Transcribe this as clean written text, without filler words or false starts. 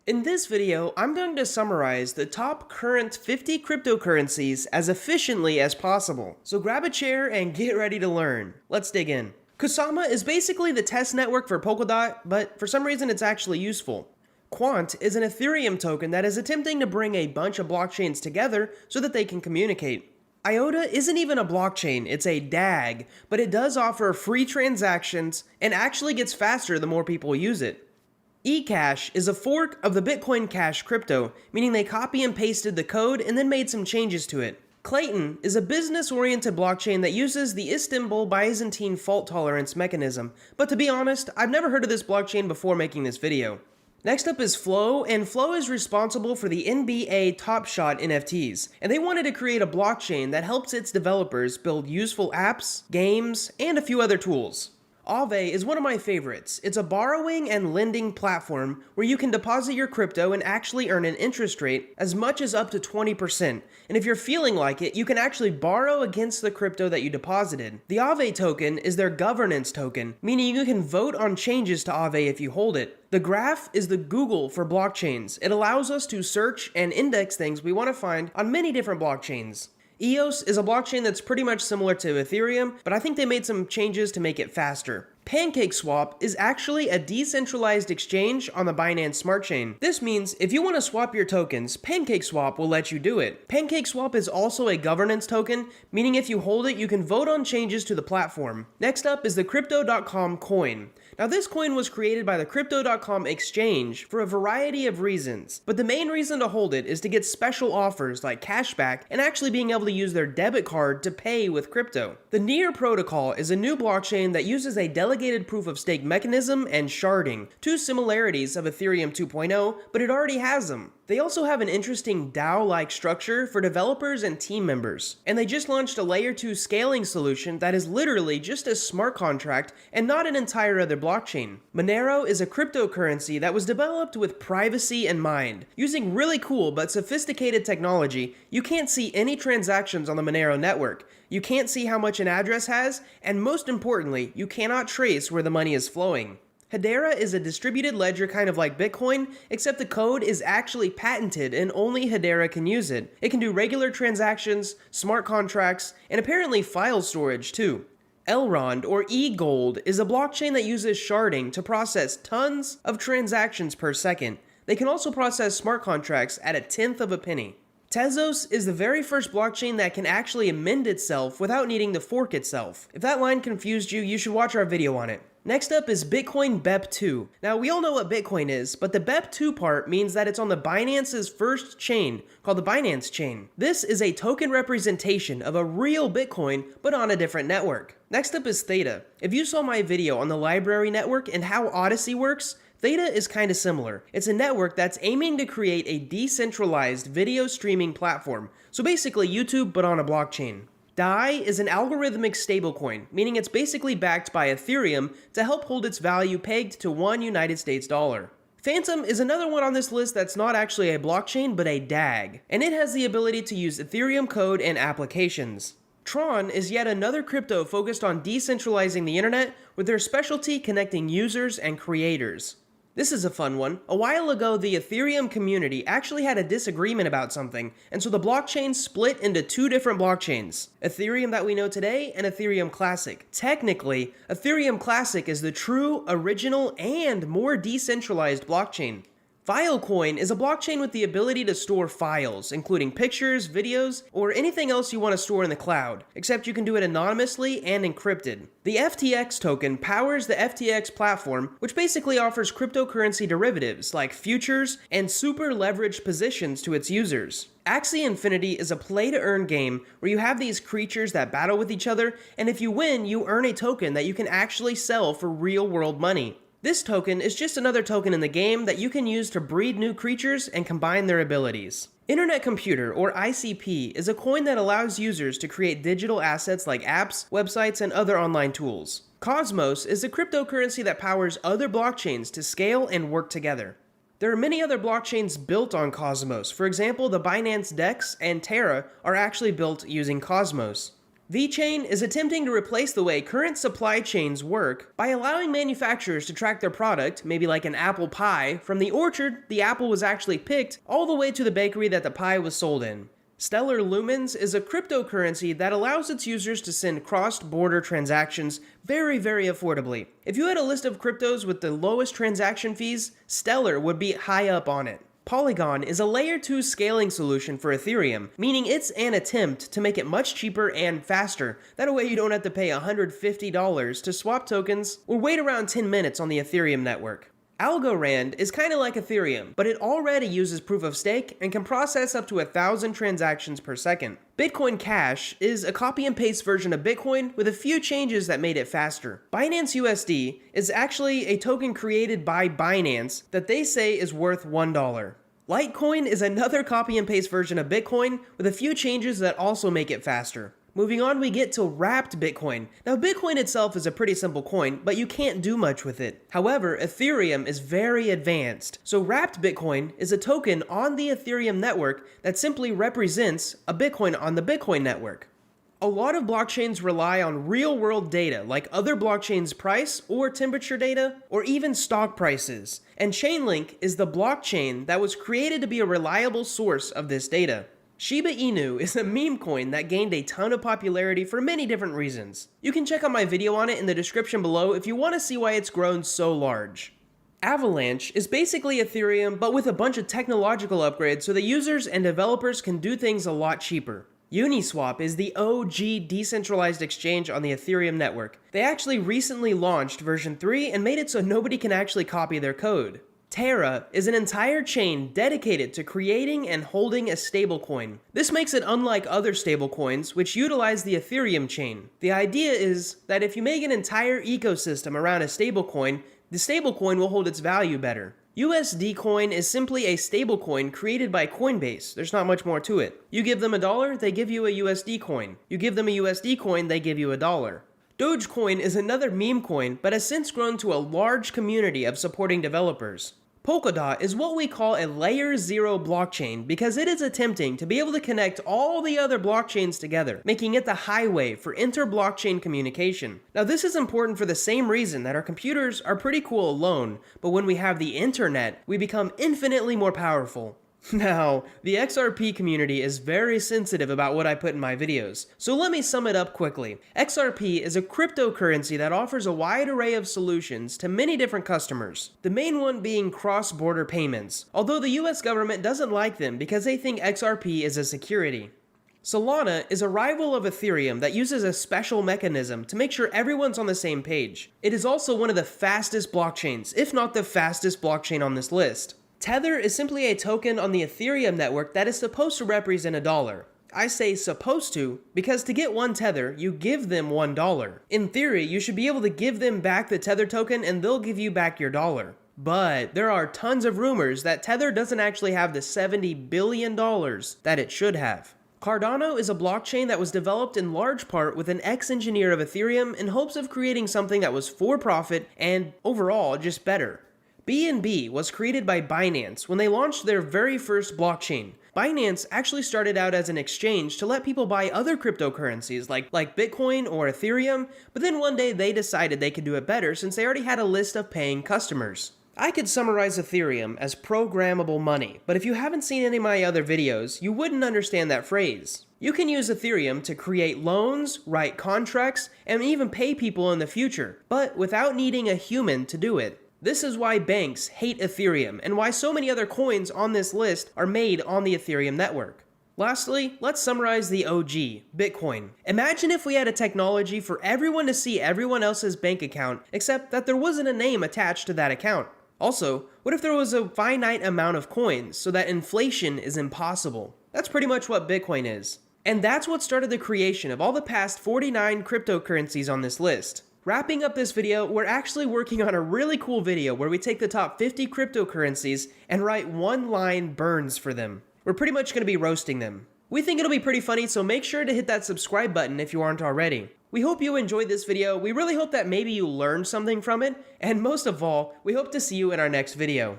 In this video, I'm going to summarize the top current 50 cryptocurrencies as efficiently as possible. So grab a chair and get ready to learn. Let's dig in. Kusama is basically the test network for Polkadot, but for some reason it's actually useful. Quant is an Ethereum token that is attempting to bring a bunch of blockchains together so that they can communicate. IOTA isn't even a blockchain, it's a DAG, but it does offer free transactions and actually gets faster the more people use it. eCash is a fork of the Bitcoin Cash crypto, meaning they copy and pasted the code and then made some changes to it. Clayton is a business-oriented blockchain that uses the Istanbul Byzantine fault tolerance mechanism, but to be honest, I've never heard of this blockchain before making this video. Next up is Flow, and Flow is responsible for the NBA Top Shot NFTs, and they wanted to create a blockchain that helps its developers build useful apps, games, and a few other tools. Aave is one of my favorites. It's a borrowing and lending platform where you can deposit your crypto and actually earn an interest rate as much as up to 20%. And if you're feeling like it, you can actually borrow against the crypto that you deposited. The Aave token is their governance token, meaning you can vote on changes to Aave if you hold it. The graph is the Google for blockchains. It allows us to search and index things we want to find on many different blockchains. EOS is a blockchain that's pretty much similar to Ethereum, but I think they made some changes to make it faster. PancakeSwap is actually a decentralized exchange on the Binance Smart Chain. This means if you want to swap your tokens, PancakeSwap will let you do it. PancakeSwap is also a governance token, meaning if you hold it, you can vote on changes to the platform. Next up is the Crypto.com coin. Now this coin was created by the Crypto.com exchange for a variety of reasons, but the main reason to hold it is to get special offers like cashback and actually being able to use their debit card to pay with crypto. The Near protocol is a new blockchain that uses a delegated proof of stake mechanism and sharding, two similarities of Ethereum 2.0, but it already has them. They also have an interesting DAO-like structure for developers and team members. And they just launched a layer 2 scaling solution that is literally just a smart contract and not an entire other blockchain. Monero is a cryptocurrency that was developed with privacy in mind. Using really cool but sophisticated technology, you can't see any transactions on the Monero network. You can't see how much an address has, and most importantly, you cannot trace where the money is flowing. Hedera is a distributed ledger kind of like Bitcoin, except the code is actually patented and only Hedera can use it. It can do regular transactions, smart contracts, and apparently file storage too. Elrond, or eGold, is a blockchain that uses sharding to process tons of transactions per second. They can also process smart contracts at a tenth of a penny. Tezos is the very first blockchain that can actually amend itself without needing to fork itself. If that line confused you, you should watch our video on it. Next up is Bitcoin BEP2. Now we all know what Bitcoin is, but the BEP2 part means that it's on the Binance's first chain, called the Binance chain. This is a token representation of a real Bitcoin, but on a different network. Next up is Theta. If you saw my video on the library network and how Odyssey works, Theta is kind of similar. It's a network that's aiming to create a decentralized video streaming platform. So basically YouTube, but on a blockchain. DAI is an algorithmic stablecoin, meaning it's basically backed by Ethereum to help hold its value pegged to one United States dollar. Phantom is another one on this list that's not actually a blockchain, but a DAG, and it has the ability to use Ethereum code and applications. Tron is yet another crypto focused on decentralizing the internet with their specialty connecting users and creators. This is a fun one. A while ago, the Ethereum community actually had a disagreement about something, and so the blockchain split into two different blockchains. Ethereum that we know today and Ethereum Classic. Technically, Ethereum Classic is the true, original, and more decentralized blockchain. Filecoin is a blockchain with the ability to store files, including pictures, videos, or anything else you want to store in the cloud, except you can do it anonymously and encrypted. The FTX token powers the FTX platform, which basically offers cryptocurrency derivatives like futures and super leveraged positions to its users. Axie Infinity is a play-to-earn game where you have these creatures that battle with each other, and if you win, you earn a token that you can actually sell for real-world money. This token is just another token in the game that you can use to breed new creatures and combine their abilities. Internet Computer, or ICP, is a coin that allows users to create digital assets like apps, websites, and other online tools. Cosmos is a cryptocurrency that powers other blockchains to scale and work together. There are many other blockchains built on Cosmos. For example, the Binance DEX and Terra are actually built using Cosmos. VeChain is attempting to replace the way current supply chains work by allowing manufacturers to track their product, maybe like an apple pie, from the orchard the apple was actually picked all the way to the bakery that the pie was sold in. Stellar Lumens is a cryptocurrency that allows its users to send cross-border transactions very affordably. If you had a list of cryptos with the lowest transaction fees, Stellar would be high up on it. Polygon is a layer 2 scaling solution for Ethereum, meaning it's an attempt to make it much cheaper and faster. That way you don't have to pay $150 to swap tokens or wait around 10 minutes on the Ethereum network. Algorand is kind of like Ethereum, but it already uses proof of stake and can process up to 1,000 transactions per second. Bitcoin Cash is a copy and paste version of Bitcoin with a few changes that made it faster. Binance USD is actually a token created by Binance that they say is worth $1. Litecoin is another copy and paste version of Bitcoin with a few changes that also make it faster. Moving on, we get to wrapped Bitcoin. Now, Bitcoin itself is a pretty simple coin, but you can't do much with it. However, Ethereum is very advanced. So wrapped Bitcoin is a token on the Ethereum network that simply represents a Bitcoin on the Bitcoin network. A lot of blockchains rely on real-world data, like other blockchains' price or temperature data, or even stock prices. And Chainlink is the blockchain that was created to be a reliable source of this data. Shiba Inu is a meme coin that gained a ton of popularity for many different reasons. You can check out my video on it in the description below if you want to see why it's grown so large. Avalanche is basically Ethereum but with a bunch of technological upgrades so that users and developers can do things a lot cheaper. Uniswap is the OG decentralized exchange on the Ethereum network. They actually recently launched version 3 and made it so nobody can actually copy their code. Terra is an entire chain dedicated to creating and holding a stablecoin. This makes it unlike other stablecoins, which utilize the Ethereum chain. The idea is that if you make an entire ecosystem around a stablecoin, the stablecoin will hold its value better. USD Coin is simply a stablecoin created by Coinbase. There's not much more to it. You give them $1, they give you a USD coin. You give them a USD coin, they give you $1. Dogecoin is another meme coin, but has since grown to a large community of supporting developers. Polkadot is what we call a layer 0 blockchain because it is attempting to be able to connect all the other blockchains together, making it the highway for inter-blockchain communication. Now, this is important for the same reason that our computers are pretty cool alone, but when we have the internet, we become infinitely more powerful. Now, the XRP community is very sensitive about what I put in my videos, so let me sum it up quickly. XRP is a cryptocurrency that offers a wide array of solutions to many different customers, the main one being cross-border payments, although the US government doesn't like them because they think XRP is a security. Solana is a rival of Ethereum that uses a special mechanism to make sure everyone's on the same page. It is also one of the fastest blockchains, if not the fastest blockchain on this list. Tether is simply a token on the Ethereum network that is supposed to represent $1. I say supposed to because to get one Tether, you give them $1. In theory, you should be able to give them back the Tether token and they'll give you back your dollar. But there are tons of rumors that Tether doesn't actually have the $70 billion that it should have. Cardano is a blockchain that was developed in large part with an ex-engineer of Ethereum in hopes of creating something that was for profit and overall just better. BNB was created by Binance when they launched their very first blockchain. Binance actually started out as an exchange to let people buy other cryptocurrencies like Bitcoin or Ethereum, but then one day they decided they could do it better since they already had a list of paying customers. I could summarize Ethereum as programmable money, but if you haven't seen any of my other videos, you wouldn't understand that phrase. You can use Ethereum to create loans, write contracts, and even pay people in the future, but without needing a human to do it. This is why banks hate Ethereum and why so many other coins on this list are made on the Ethereum network. Lastly, let's summarize the OG, Bitcoin. Imagine if we had a technology for everyone to see everyone else's bank account, except that there wasn't a name attached to that account. Also, what if there was a finite amount of coins so that inflation is impossible? That's pretty much what Bitcoin is. And that's what started the creation of all the past 49 cryptocurrencies on this list. Wrapping up this video, we're actually working on a really cool video where we take the top 50 cryptocurrencies and write one-line burns for them. We're pretty much going to be roasting them. We think it'll be pretty funny, so make sure to hit that subscribe button if you aren't already. We hope you enjoyed this video. We really hope that maybe you learned something from it, and most of all, we hope to see you in our next video.